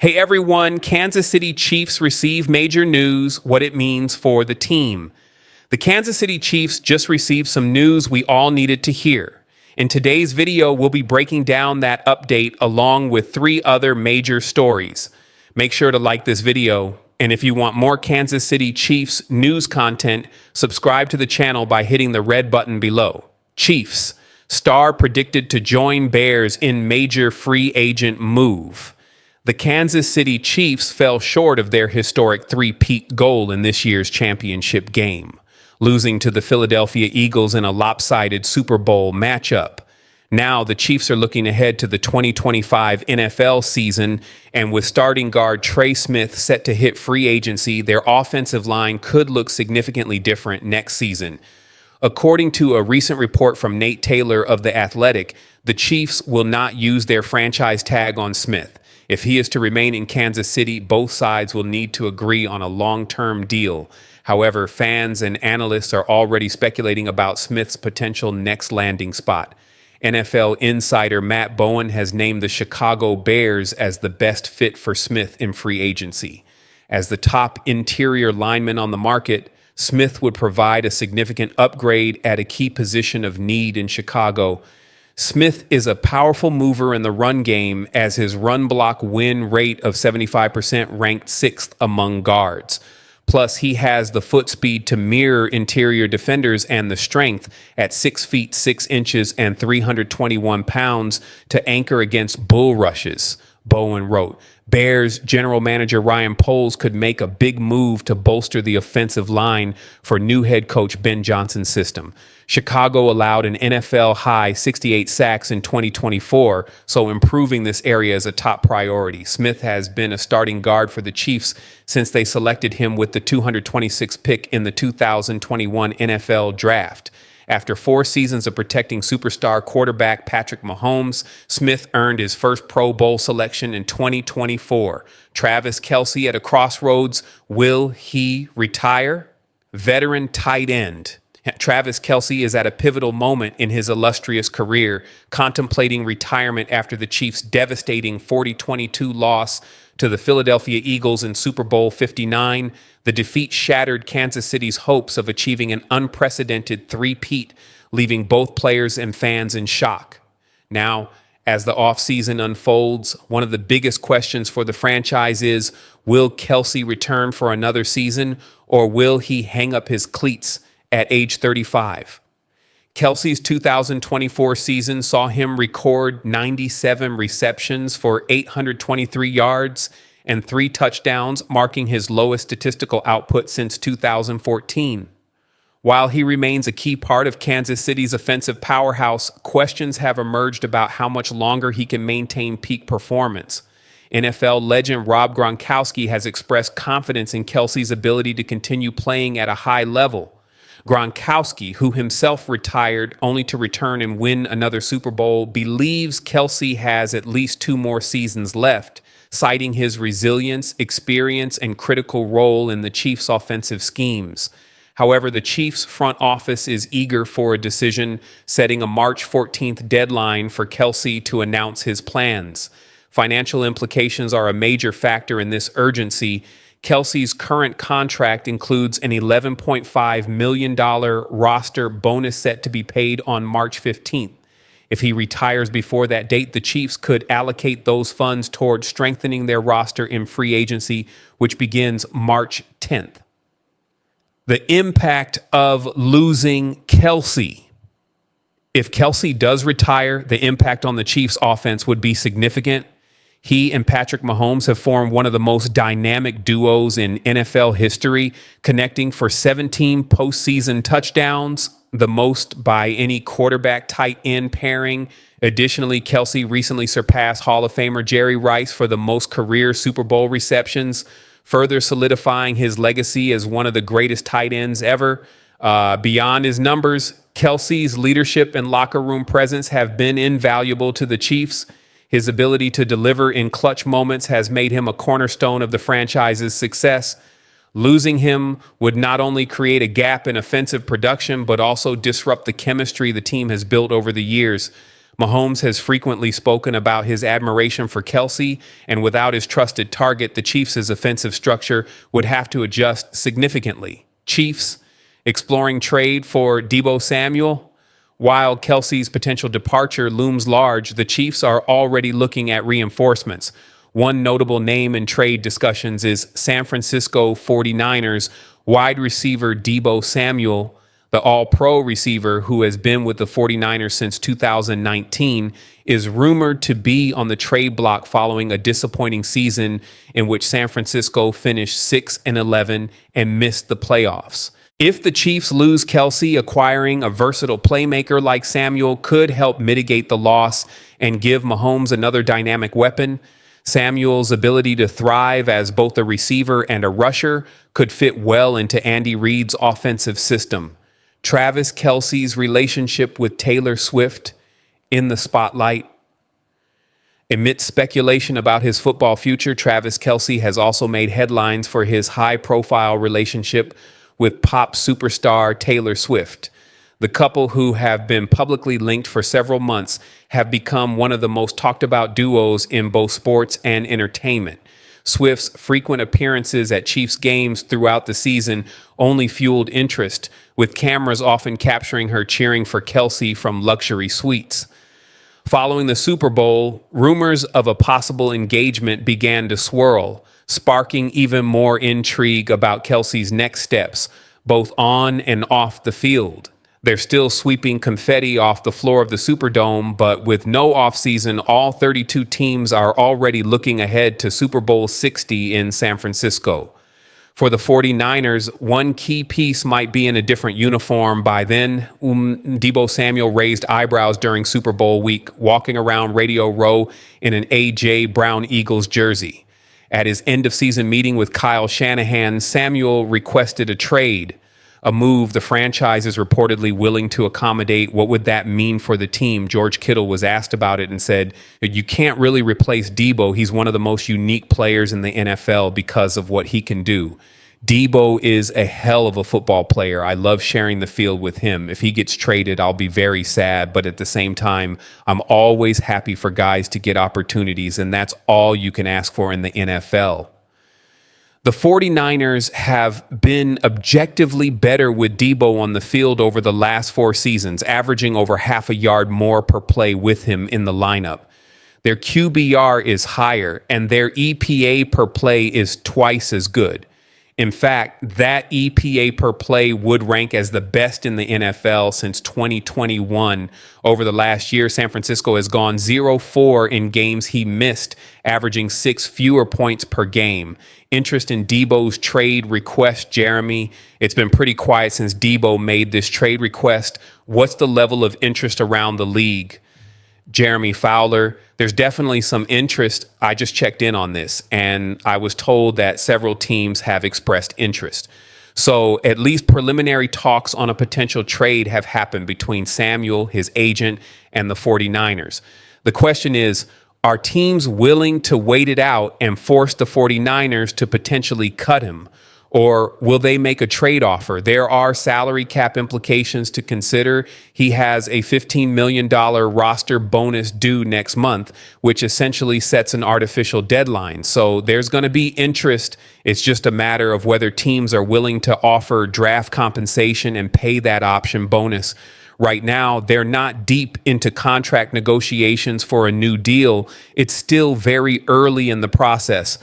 Hey everyone, Kansas City Chiefs receive major news, what it means for the team. The Kansas City Chiefs just received some news we all needed to hear. In today's video, we'll be breaking down that update along with 3 other major stories. Make sure to like this video, and if you want more Kansas City Chiefs news content, subscribe to the channel by hitting the red button below. Chiefs, star predicted to join Bears in major free agent move. The Kansas City Chiefs fell short of their historic three-peat goal in this year's championship game, losing to the Philadelphia Eagles in a lopsided Super Bowl matchup. Now the Chiefs are looking ahead to the 2025 NFL season, and with starting guard Trey Smith set to hit free agency, their offensive line could look significantly different next season. According to a recent report from Nate Taylor of The Athletic, the Chiefs will not use their franchise tag on Smith. If he is to remain in Kansas City, both sides will need to agree on a long-term deal. However, fans and analysts are already speculating about Smith's potential next landing spot. NFL insider Matt Bowen has named the Chicago Bears as the best fit for Smith in free agency. As the top interior lineman on the market, Smith would provide a significant upgrade at a key position of need in Chicago. Smith is a powerful mover in the run game, as his run block win rate of 75% ranked 6th among guards. Plus, he has the foot speed to mirror interior defenders and the strength at 6 feet 6 inches and 321 pounds to anchor against bull rushes, Bowen wrote. Bears general manager Ryan Poles could make a big move to bolster the offensive line for new head coach Ben Johnson's system. Chicago allowed an NFL-high 68 sacks in 2024, so improving this area is a top priority. Smith has been a starting guard for the Chiefs since they selected him with the 226th pick in the 2021 NFL Draft. After 4 seasons of protecting superstar quarterback Patrick Mahomes, Smith earned his first Pro Bowl selection in 2024. Travis Kelce at a crossroads. Will he retire? Veteran tight end Travis Kelce is at a pivotal moment in his illustrious career, contemplating retirement after the Chiefs' devastating 40-22 loss to the Philadelphia Eagles in Super Bowl 59. The defeat shattered Kansas City's hopes of achieving an unprecedented three-peat, leaving both players and fans in shock. Now, as the offseason unfolds, one of the biggest questions for the franchise is, will Kelce return for another season, or will he hang up his cleats at age 35? Kelce's 2024 season saw him record 97 receptions for 823 yards and 3 touchdowns, marking his lowest statistical output since 2014. While he remains a key part of Kansas City's offensive powerhouse, questions have emerged about how much longer he can maintain peak performance. NFL legend Rob Gronkowski has expressed confidence in Kelce's ability to continue playing at a high level. Gronkowski, who himself retired only to return and win another Super Bowl, believes Kelce has at least 2 more seasons left, citing his resilience, experience, and critical role in the Chiefs' offensive schemes. However, the Chiefs' front office is eager for a decision, setting a March 14th deadline for Kelce to announce his plans. Financial implications are a major factor in this urgency. Kelce's current contract includes an $11.5 million roster bonus set to be paid on March 15th. If he retires before that date, the Chiefs could allocate those funds toward strengthening their roster in free agency, which begins March 10th. The impact of losing Kelce. If Kelce does retire, the impact on the Chiefs' offense would be significant. He and Patrick Mahomes have formed one of the most dynamic duos in NFL history, connecting for 17 postseason touchdowns, the most by any quarterback tight end pairing. Additionally, Kelce recently surpassed Hall of Famer Jerry Rice for the most career Super Bowl receptions, further solidifying his legacy as one of the greatest tight ends ever. Beyond his numbers, Kelce's leadership and locker room presence have been invaluable to the Chiefs. His ability to deliver in clutch moments has made him a cornerstone of the franchise's success. Losing him would not only create a gap in offensive production, but also disrupt the chemistry the team has built over the years. Mahomes has frequently spoken about his admiration for Kelce, and without his trusted target, the Chiefs' offensive structure would have to adjust significantly. Chiefs exploring trade for Deebo Samuel. While Kelce's potential departure looms large, the Chiefs are already looking at reinforcements. One notable name in trade discussions is San Francisco 49ers wide receiver Deebo Samuel. The all-pro receiver, who has been with the 49ers since 2019, is rumored to be on the trade block following a disappointing season in which San Francisco finished 6-11 and missed the playoffs. If the Chiefs lose Kelce, acquiring a versatile playmaker like Samuel could help mitigate the loss and give Mahomes another dynamic weapon. Samuel's ability to thrive as both a receiver and a rusher could fit well into Andy Reid's offensive system. Travis Kelce's relationship with Taylor Swift in the spotlight. Amidst speculation about his football future, Travis Kelce has also made headlines for his high-profile relationship with pop superstar Taylor Swift. The couple, who have been publicly linked for several months, have become one of the most talked about duos in both sports and entertainment. Swift's frequent appearances at Chiefs games throughout the season only fueled interest, with cameras often capturing her cheering for Kelce from luxury suites. Following the Super Bowl, rumors of a possible engagement began to swirl, sparking even more intrigue about Kelce's next steps, both on and off the field. They're still sweeping confetti off the floor of the Superdome, but with no offseason, all 32 teams are already looking ahead to Super Bowl 60 in San Francisco. For the 49ers, one key piece might be in a different uniform by then. Deebo Samuel raised eyebrows during Super Bowl week, walking around Radio Row in an A.J. Brown Eagles jersey. At his end-of-season meeting with Kyle Shanahan, Samuel requested a trade, a move the franchise is reportedly willing to accommodate. What would that mean for the team? George Kittle was asked about it and said, you can't really replace Deebo. He's one of the most unique players in the NFL because of what he can do. Deebo is a hell of a football player. I love sharing the field with him. If he gets traded, I'll be very sad. But at the same time, I'm always happy for guys to get opportunities, and that's all you can ask for in the NFL. The 49ers have been objectively better with Deebo on the field over the last 4 seasons, averaging over half a yard more per play with him in the lineup. Their QBR is higher, and their EPA per play is twice as good. In fact, that EPA per play would rank as the best in the NFL since 2021. Over the last year, San Francisco has gone 0-4 in games he missed, averaging 6 fewer points per game. Interest in Deebo's trade request, Jeremy. It's been pretty quiet since Deebo made this trade request. What's the level of interest around the league? Jeremy Fowler, there's definitely some interest. I just checked in on this, and I was told that several teams have expressed interest. So at least preliminary talks on a potential trade have happened between Samuel, his agent, and the 49ers. The question is, are teams willing to wait it out and force the 49ers to potentially cut him? Or will they make a trade offer? There are salary cap implications to consider. He has a $15 million roster bonus due next month, which essentially sets an artificial deadline. So there's going to be interest. It's just a matter of whether teams are willing to offer draft compensation and pay that option bonus. Right now, they're not deep into contract negotiations for a new deal. It's still very early in the process.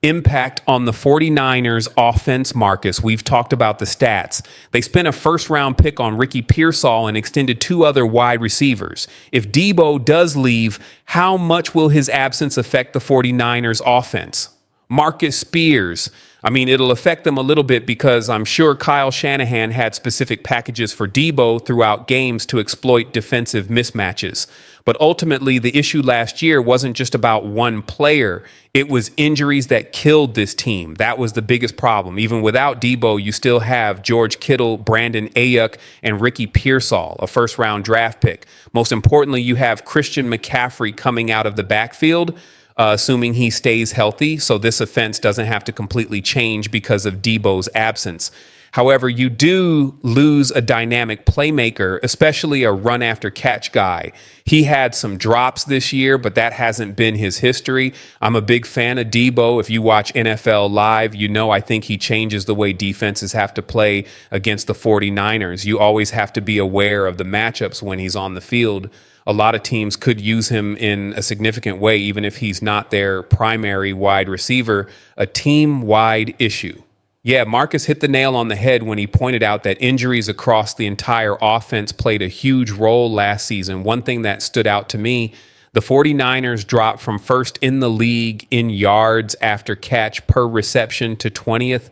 Impact on the 49ers offense, Marcus. We've talked about the stats. They spent a first-round pick on Ricky Pearsall and extended 2 other wide receivers. If Deebo does leave, how much will his absence affect the 49ers offense? Marcus Spears. I mean, it'll affect them a little bit because I'm sure Kyle Shanahan had specific packages for Deebo throughout games to exploit defensive mismatches. But ultimately, the issue last year wasn't just about one player. It was injuries that killed this team. That was the biggest problem. Even without Deebo, you still have George Kittle, Brandon Ayuk, and Ricky Pearsall, a first-round draft pick. Most importantly, you have Christian McCaffrey coming out of the backfield, assuming he stays healthy, so this offense doesn't have to completely change because of Deebo's absence. However, you do lose a dynamic playmaker, especially a run after catch guy. He had some drops this year, but that hasn't been his history. I'm a big fan of Debo. If you watch NFL Live, you know I think he changes the way defenses have to play against the 49ers. You always have to be aware of the matchups when he's on the field. A lot of teams could use him in a significant way, even if he's not their primary wide receiver, a team-wide issue. Yeah, Marcus hit the nail on the head when he pointed out that injuries across the entire offense played a huge role last season. One thing that stood out to me, the 49ers dropped from first in the league in yards after catch per reception to 20th.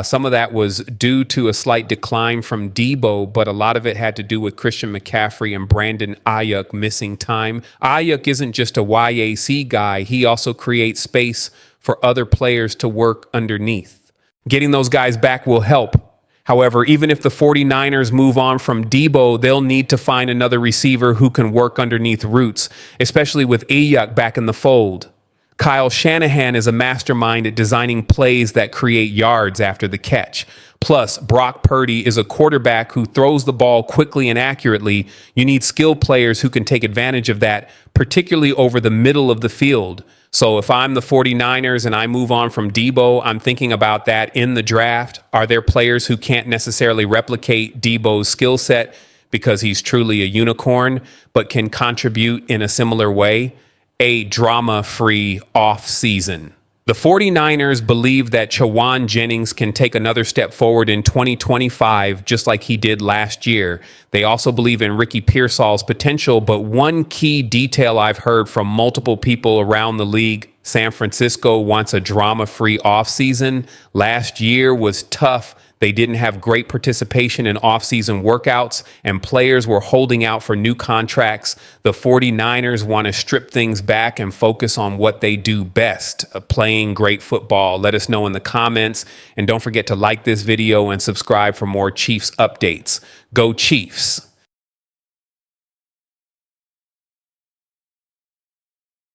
Some of that was due to a slight decline from Debo, but a lot of it had to do with Christian McCaffrey and Brandon Ayuk missing time. Ayuk isn't just a YAC guy. He also creates space for other players to work underneath. Getting those guys back will help. However, even if the 49ers move on from Debo, they'll need to find another receiver who can work underneath routes, especially with Ayuk back in the fold. Kyle Shanahan is a mastermind at designing plays that create yards after the catch. Plus, Brock Purdy is a quarterback who throws the ball quickly and accurately. You need skilled players who can take advantage of that, particularly over the middle of the field. So if I'm the 49ers and I move on from Debo, I'm thinking about that in the draft. Are there players who can't necessarily replicate Debo's skill set because he's truly a unicorn, but can contribute in a similar way? A drama-free offseason. The 49ers believe that Chawan Jennings can take another step forward in 2025, just like he did last year. They also believe in Ricky Pearsall's potential, but one key detail I've heard from multiple people around the league, San Francisco wants a drama-free offseason. Last year was tough. They didn't have great participation in offseason workouts, and players were holding out for new contracts. The 49ers want to strip things back and focus on what they do best, playing great football. Let us know in the comments, and don't forget to like this video and subscribe for more Chiefs updates. Go Chiefs!